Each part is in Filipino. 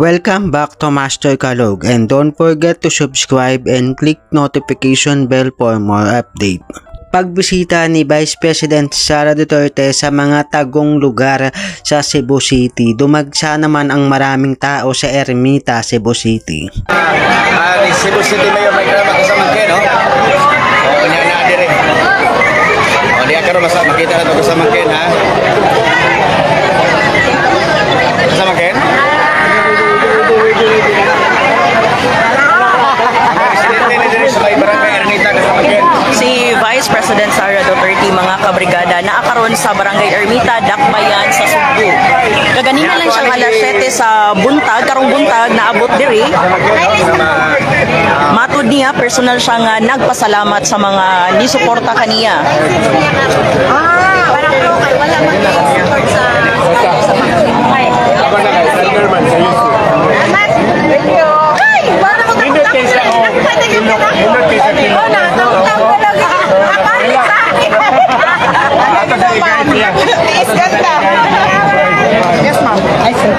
Welcome back to Master Kalog, and don't forget to subscribe and click notification bell for more update. Pagbisita ni Vice President Sara Duterte sa mga tagong lugar sa Cebu City, dumagsa naman ang maraming tao sa Ermita, Cebu City. Di Cebu City Mayor may karama kasama kayo, no? O, niya na dire. O, di akaroon makita na ito kasama kayo, ha? Kasama kayo? Si Vice President Sara Duterte, mga kabrigada, naakaroon sa Barangay Ermita, Dakbayan sa Cebu. Kaganina lang siya alas 7 sa buntag, karong buntag naabot diri. Matud niya, personal siya nga nagpasalamat sa mga nisuporta kaniya. Parang local, wala man support sa mga. Yes, ma'am. I see.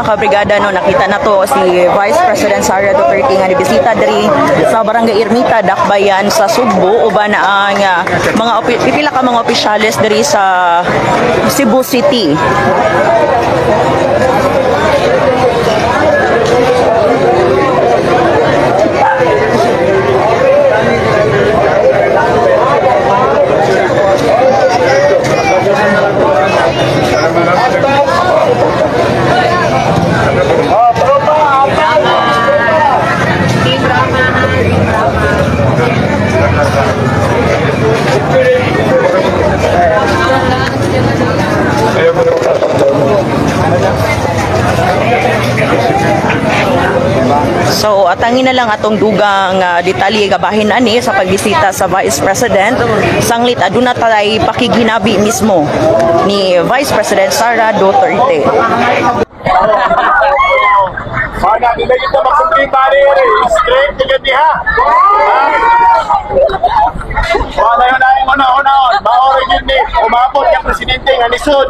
Kabrigada, no, nakita na to si Vice President Sara Duterte nga nibisita diri sa Barangay Ermita, Dakbayan sa Cebu, uban na ang mga pipila ka mga opisyales diri sa Cebu City. So atangin na lang atong dugang detalye gabahin ani sa pagbisita sa Vice President. Sanglit aduna tay pakiginabi mismo ni Vice President Sara Duterte. na, nila yung magsundin barrier straight tiga diha. Wala yun ay una-unaon, maorin yun ni, umabot yung presidente nga nisod.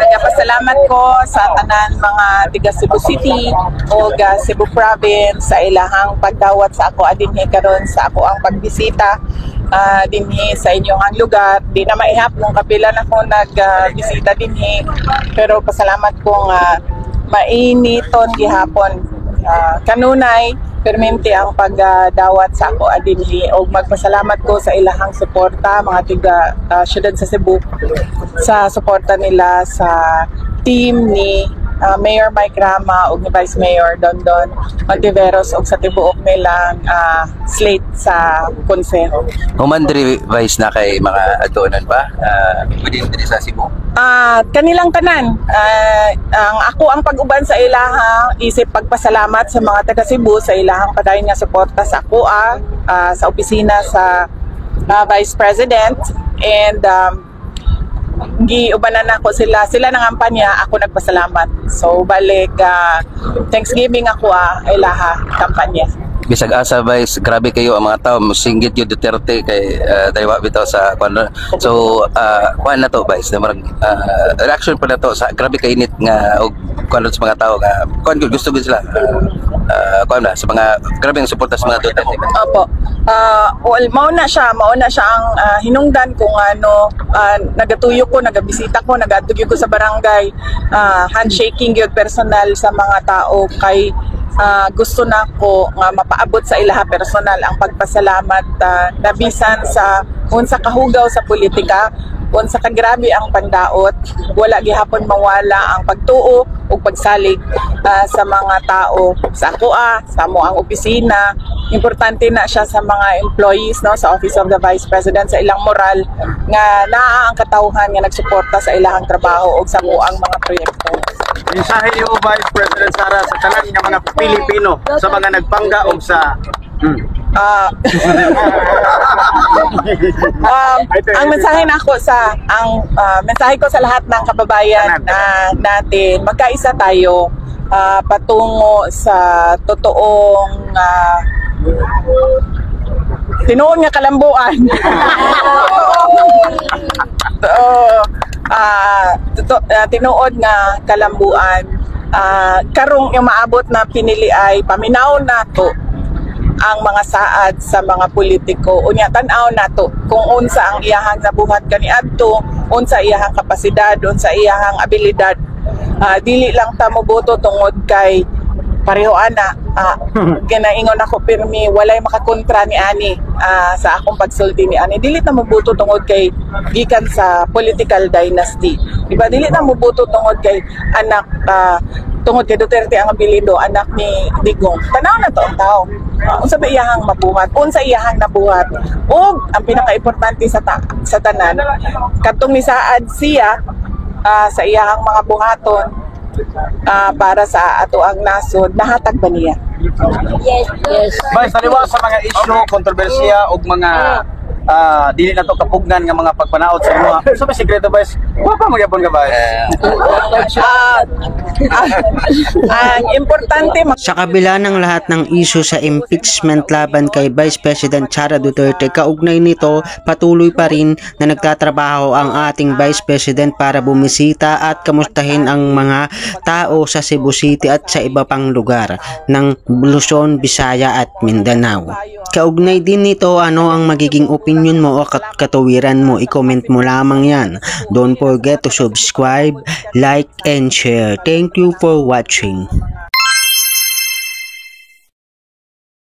Nagapasalamat ko sa tanan mga tiga Cebu City o Cebu Province sa ilahang pagdawat sa ako adinhi karon sa ako ang pagbisita dinhi sa inyong lugar. Di na maihap kung kapila na ko nagbisita dinhi, pero pasalamat ko nga mainiton gihapon. Kanunay permente ang pagdawat sa ako adinhi og magpasalamat ko sa ilahang suporta mga tiga syudad sa Cebu sa suporta nila sa team ni Mayor Mike Rama ug ni Vice Mayor Dondon Ontiveros ug sa tibuok nilang slate sa konseho. Human diri Vice na kay mga adonan ba? Pwede diri sa Cebu? Kanilang tanan. Ang ako ang pag-uban sa ilahang isip pagpasalamat sa mga taga Cebu sa ilahang padayon nga suporta sa ako sa opisina sa Vice President, and giubanan ako sila nangampanya, ako nagpasalamat. So balik Thanksgiving ako ilaha kampanya. Bisag asa Vice, grabe kayo ang mga tao, musinggit yung Duterte kay daywa bitaw sa kwan. So kwan na to Vice, reaction pa na to sa grabe kay init nga og kwan sa mga tao nga kwan gusto gud sila kwan na sa mga grabe ang suporta sa mga Duterte. Opo. Well, mauna siya ang hinungdan kung ano, nagatuyo ko, nagabisita ko, nagatuyo ko sa barangay, handshaking gyud personal sa mga tao kay gusto na ko nga mapaabot sa ilaha personal ang pagpasalamat nabisan sa unsa kahugaw sa politika, unsa kagrabe ang pandaot, wala gihapon mawala ang pagtuo ug pagsalig sa mga tao sa ako sa mo ang opisina. Importante na siya sa mga employees no sa Office of the Vice President sa ilang moral nga naa ang katawhan nga nagsuporta sa ilahang trabaho ug sa mo ang mga proyekto. Mensahe niyo Vice President Sara sa tanan nga mga Pilipino sa mga nagpangga og sa ang mensahe nako mensahe ko sa lahat ng kababayan natin, magkaisa tayo patungo sa totoong tinuod nga kalambuan. Tinuod nga kalambuan. Karong yung maabot na pinili ay paminaw nato ang mga saad sa mga politiko. Unya tan-aw nato kung unsa ang iyahang nabuhat kaniadto, unsa iyahang kapasidad, unsa iyahang abilidad Dili lang ta moboto tungod kay pareho ana. Ginaingon ako pirmi walay makakontra ni ani sa akong pagsulti ni ani. Dili ta moboto tungod kay gikan sa political dynasty. Diba? Dili na moboto tungod kay anak tungod kay Duterte ang apelyido, anak ni Digong. Tanaw na to ang tao. Unsa ba iyahang mabuhat? Unsa iyahang nabuhat? O ang pinaka-importante sa tanan, kadtong ni Saad siya sa iyahang mga buhaton para sa ato ang nasod, nahatag ba niya? Yes. Vice, taliwa sa mga issue, kontrobersiya o mga dili na to kapugnan nga mga pagpanaot sa mga so may sikreto Vice, wa pa magyapon ka Vice? Ang importante Sa kabila ng lahat ng issue sa impeachment laban kay Vice President Sara Duterte, kaugnay nito patuloy pa rin na nagtatrabaho ang ating Vice President para bumisita at kamustahin ang mga tao sa Cebu City at sa iba pang lugar ng Luzon, Visaya at Mindanao. Kaugnay din nito, ano ang magiging opinion mo o katuwiran mo? I-comment mo lamang yan. Don't forget to subscribe, like, and share. Thank you for watching.